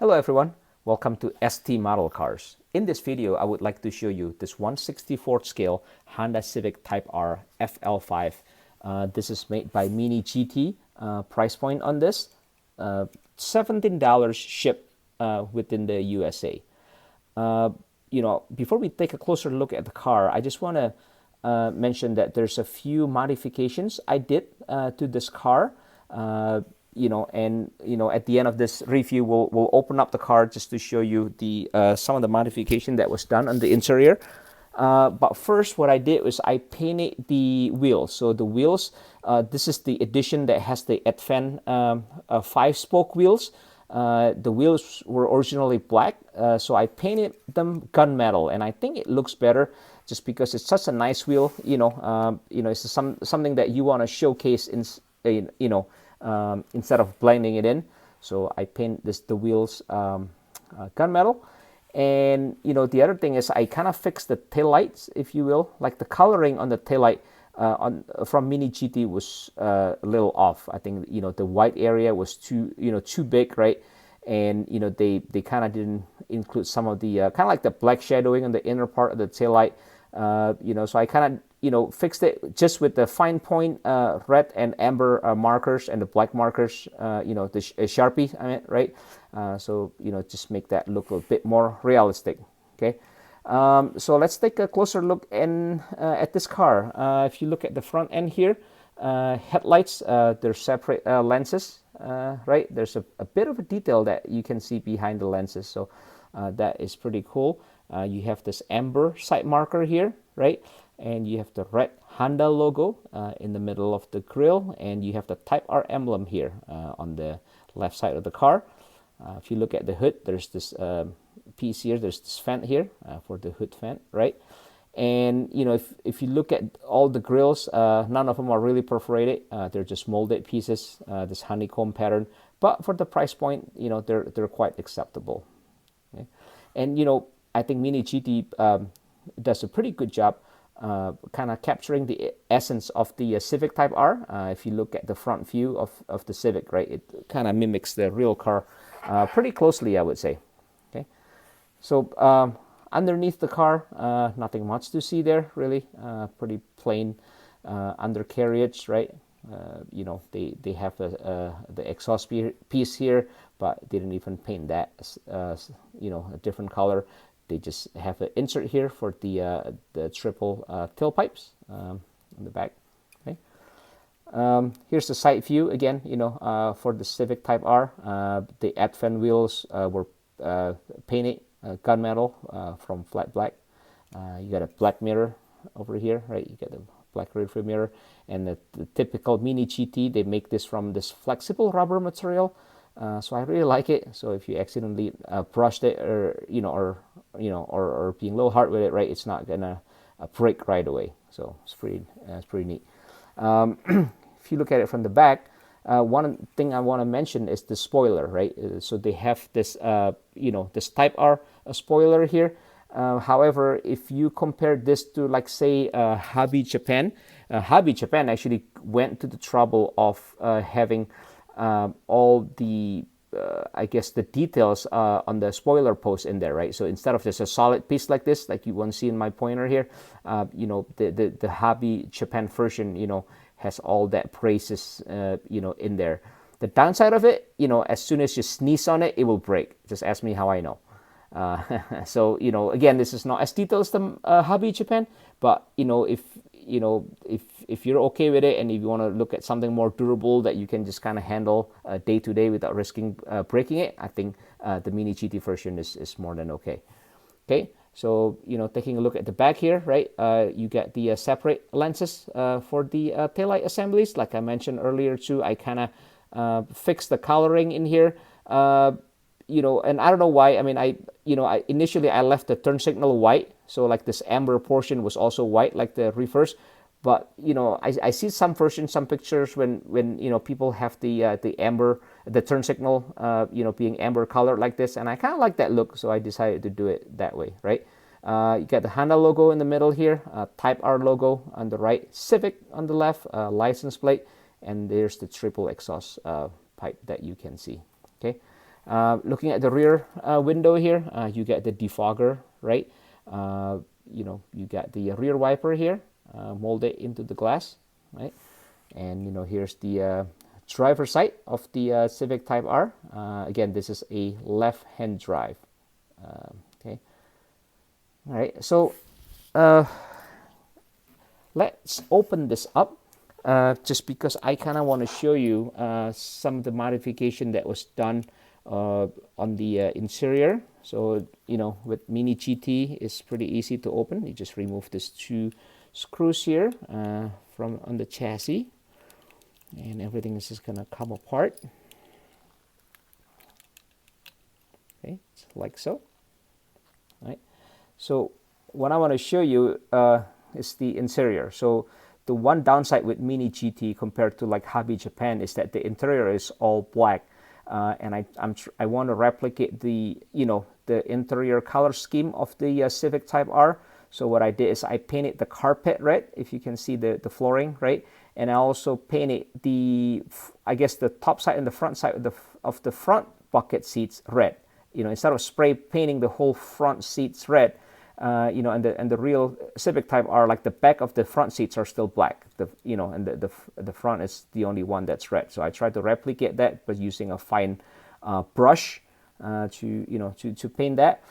Hello everyone, welcome to ST Model Cars. In this video, I would like to show you this 1/64 scale Honda Civic Type R FL5. This is made by Mini GT. Price point on this, $17 shipped within the USA. Before we take a closer look at the car, I just want to mention that there's a few modifications I did to this car. At the end of this review, we'll open up the car just to show you the some of the modification that was done on the interior. But first, what I did was I painted the wheels. So the wheels, this is the edition that has the Advan 5-spoke wheels. The wheels were originally black, so I painted them gunmetal, and I think it looks better just because it's such a nice wheel. It's something that you want to showcase instead of blending it in. So I paint the wheels gunmetal. And the other thing is I kind of fixed the taillights, if you will. Like the coloring on the taillight from Mini GT was a little off. I think the white area was too big, right? And they kind of didn't include some of the kind of like the black shadowing on the inner part of the taillight. So I kind of fixed it just with the fine point red and amber markers and the black markers, the Sharpie, right? Just make that look a bit more realistic. Okay, so let's take a closer look at this car. If you look at the front end here, headlights, they're separate lenses, right? There's a bit of a detail that you can see behind the lenses, so that is pretty cool. You have this amber side marker here, right? And you have the red Honda logo in the middle of the grille, and you have the Type R emblem here on the left side of the car. If you look at the hood, there's this piece here, there's this vent here for the hood vent, right? And if you look at all the grills, none of them are really perforated. They're just molded pieces, this honeycomb pattern. But for the price point, they're quite acceptable. Okay? And I think Mini GT does a pretty good job kind of capturing the essence of the Civic Type R. If you look at the front view of the Civic, right, it kind of mimics the real car pretty closely, I would say. Okay, so underneath the car, nothing much to see there, really. Pretty plain undercarriage, right? They have the exhaust piece here, but didn't even paint that a different color. They just have an insert here for the triple tailpipes in the back. Okay. Here's the side view again. For the Civic Type R, the Advan wheels were painted gunmetal from flat black. You got a black mirror over here, right? You got the black rearview mirror, and the typical Mini GT. They make this from this flexible rubber material. So I really like it. So if you accidentally brushed it, or being a little hard with it, right, it's not gonna break right away. So it's pretty neat. If you look at it from the back, one thing I want to mention is the spoiler, right? So they have this this Type R spoiler here. However, if you compare this to, like, say, Hobby Japan actually went to the trouble of having all the I guess the details on the spoiler post in there, right? So instead of just a solid piece like this, like you want to see in my pointer here, the Hobby Japan version, has all that braces, in there. The downside of it, as soon as you sneeze on it, it will break. Just ask me how I know. So again, this is not as detailed as the Hobby Japan, but if you're okay with it, and if you want to look at something more durable that you can just kind of handle day to day without risking breaking it, I think the Mini GT version is more than okay. Okay, so taking a look at the back here, right, you get the separate lenses for the taillight assemblies. Like I mentioned earlier too, I kind of fixed the coloring in here. And I don't know why. I initially I left the turn signal white, so like this amber portion was also white, like the reverse. But I see some versions, some pictures when people have the amber, the turn signal, being amber colored like this, and I kind of like that look, so I decided to do it that way, right? You got the Honda logo in the middle here, Type R logo on the right, Civic on the left, license plate, and there's the triple exhaust pipe that you can see. Okay. Looking at the rear window here, you get the defogger, right? You know, you got the rear wiper here, molded into the glass, right? And you know, here's the driver side of the Civic Type R. Again, this is a left-hand drive. Okay. All right. So let's open this up. Just because I kind of want to show you some of the modification that was done on the interior. So, you know, with Mini GT, it's pretty easy to open. You just remove these two screws here from on the chassis, and everything is just gonna come apart. Okay, like so. All right. So what I want to show you is the interior. So the one downside with Mini GT compared to like Hobby Japan is that the interior is all black, and I want to replicate the, you know, the interior color scheme of the Civic Type R. So what I did is I painted the carpet red, if you can see the flooring, right? And I also painted the, I guess, the top side and the front side of the front bucket seats red. You know, instead of spray painting the whole front seats red, you know, and the real Civic Type R, like the back of the front seats are still black. You know, and the front is the only one that's red. So I tried to replicate that, but using a fine brush to paint that.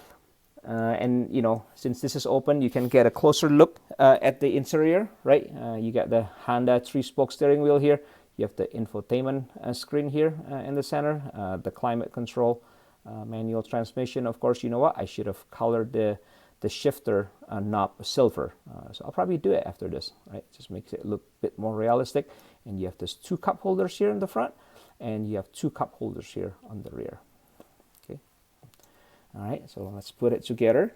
And you know, since this is open, you can get a closer look at the interior, right? You got the Honda 3-spoke steering wheel here. You have the infotainment screen here in the center, the climate control, manual transmission. Of course, you know what? I should have colored the shifter knob silver. So I'll probably do it after this, right? Just makes it look a bit more realistic. And you have these two cup holders here in the front, and you have two cup holders here on the rear. Okay. All right, so let's put it together.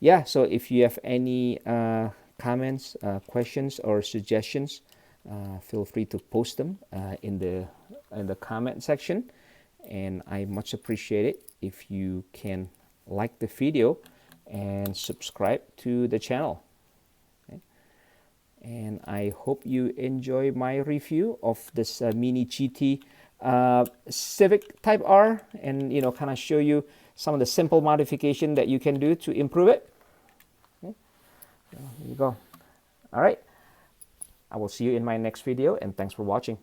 Yeah, so if you have any comments, questions, or suggestions, feel free to post them in the comment section. And I much appreciate it if you can like the video and subscribe to the channel. Okay. And I hope you enjoy my review of this Mini GT Civic Type R, and you know, kind of show you some of the simple modification that you can do to improve it. Okay. So there you go. All right, I will see you in my next video, and thanks for watching.